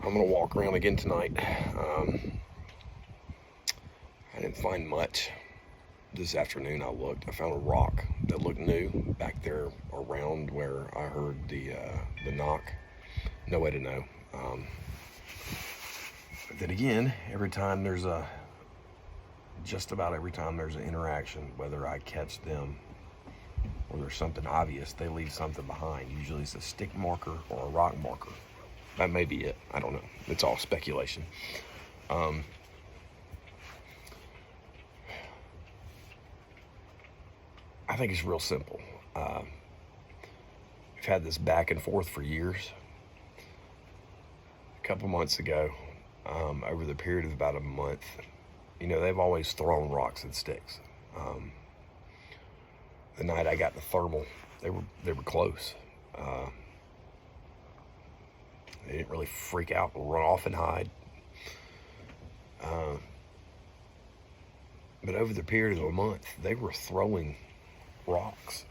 I'm gonna walk around again tonight. I didn't find much this afternoon. I found a rock that looked new back there around where I heard the knock. No way to know. But then again, just about every time there's an interaction, whether I catch them or there's something obvious, they leave something behind. Usually it's a stick marker or a rock marker. That may be it. I don't know. It's all speculation. I think it's real simple. We've had this back and forth for years. A couple months ago, over the period of about a month, they've always thrown rocks and sticks. The night I got the thermal, they were close. They didn't really freak out and run off and hide. But over the period of a month, they were throwing rocks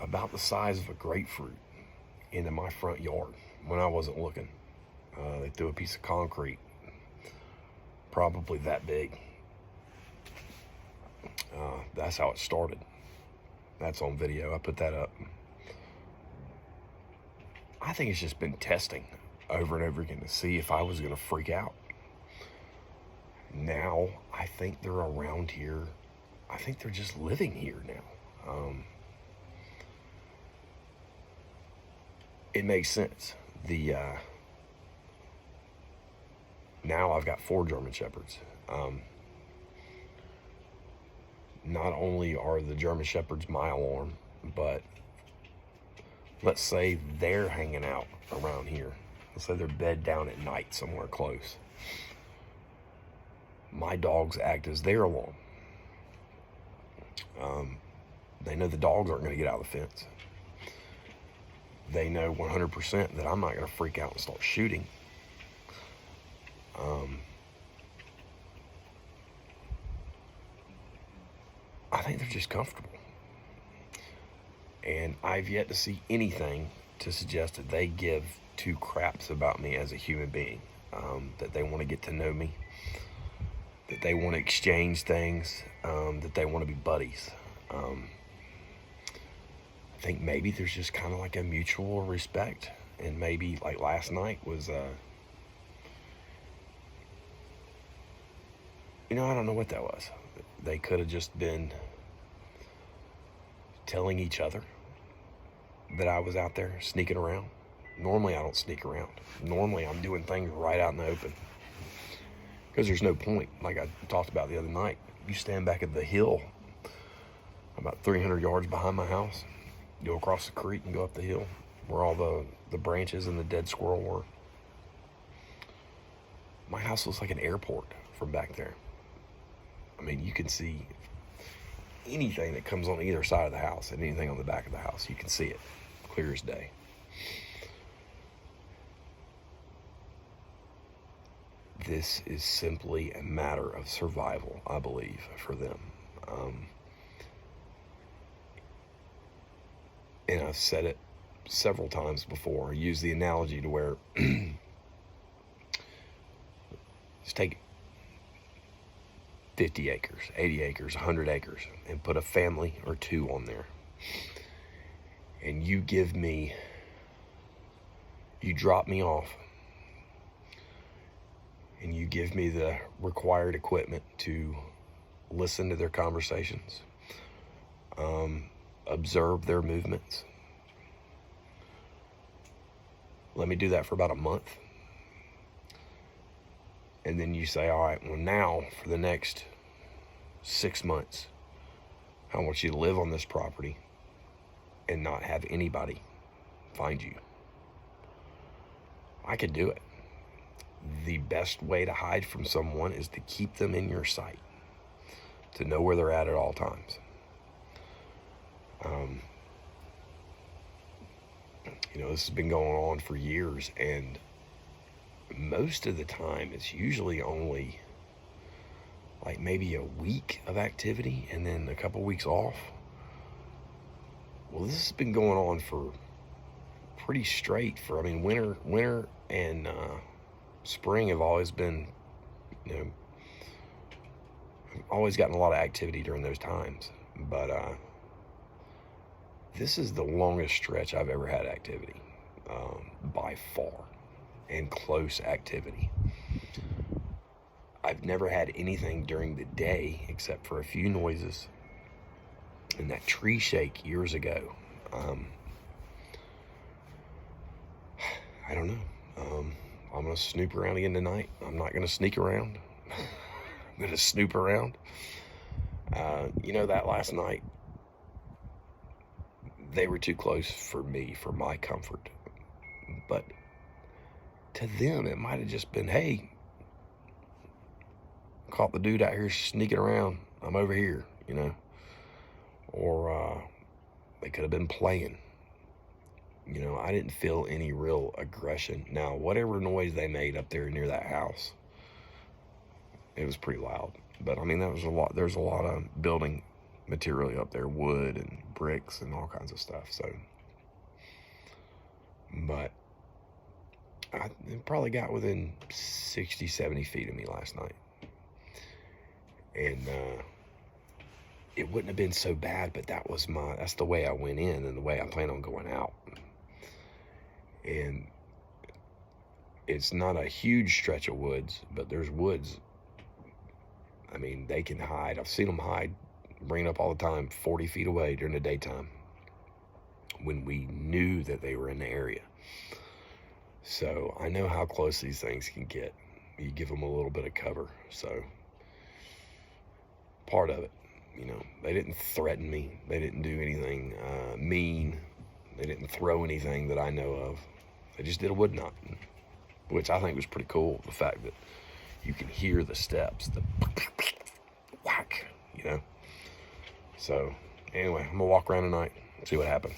about the size of a grapefruit into my front yard when I wasn't looking. They threw a piece of concrete, probably that big. That's how it started. That's on video. I put that up. I think it's just been testing over and over again to see if I was going to freak out. Now, I think they're around here. I think they're just living here now. It makes sense. Now I've got 4 German Shepherds. Not only are the German Shepherds my alarm, but let's say they're hanging out around here. Let's say they're bed down at night somewhere close. My dogs act as their alarm. They know the dogs aren't going to get out of the fence. They know 100% that I'm not going to freak out and start shooting. I think they're just comfortable. And I've yet to see anything to suggest that they give 2 craps about me as a human being. That they want to get to know me. That they want to exchange things. That they want to be buddies. I think maybe there's just kind of like a mutual respect. And maybe like last night was, I don't know what that was. They could have just been telling each other that I was out there sneaking around. Normally I don't sneak around. Normally I'm doing things right out in the open. Because there's no point. Like I talked about the other night. You stand back at the hill about 300 yards behind my house. Go across the creek and go up the hill where all the branches and the dead squirrel were. My house looks like an airport from back there. I mean, you can see anything that comes on either side of the house and anything on the back of the house. You can see it clear as day. This is simply a matter of survival, I believe, for them. And I've said it several times before. I use the analogy to where just take 50 acres, 80 acres, 100 acres, and put a family or 2 on there. And you drop me off, and you give me the required equipment to listen to their conversations, observe their movements. Let me do that for about a month. And then you say, all right, well now for the next 6 months, I want you to live on this property and not have anybody find you. I could do it. The best way to hide from someone is to keep them in your sight, to know where they're at all times. This has been going on for years, and most of the time it's usually only like maybe a week of activity and then a couple weeks off. Well, this has been going on for pretty straight for, I mean, winter and spring have always been, you know, always gotten a lot of activity during those times. But this is the longest stretch I've ever had activity, by far, and close activity. I've never had anything during the day except for a few noises and that tree shake years ago. I don't know. I'm going to snoop around again tonight. I'm not going to sneak around. I'm going to snoop around. You know, that last night, they were too close for me, for my comfort. But to them, it might have just been, hey, caught the dude out here sneaking around. I'm over here, you know. Or they could have been playing. You know, I didn't feel any real aggression. Now, whatever noise they made up there near that house, it was pretty loud. But, I mean, that was a lot. There's a lot of building material up there, wood and bricks and all kinds of stuff. So, but it probably got within 60, 70 feet of me last night. And it wouldn't have been so bad, but that's the way I went in and the way I plan on going out. And it's not a huge stretch of woods, but there's woods. I mean, they can hide. I've seen them hide, bring it up all the time, 40 feet away during the daytime when we knew that they were in the area. So I know how close these things can get. You give them a little bit of cover. So part of it, you know, they didn't threaten me. They didn't do anything mean. They didn't throw anything that I know of. They just did a wood knot, which I think was pretty cool. The fact that you can hear the steps, the whack, you know. So anyway, I'm gonna walk around tonight, see what happens.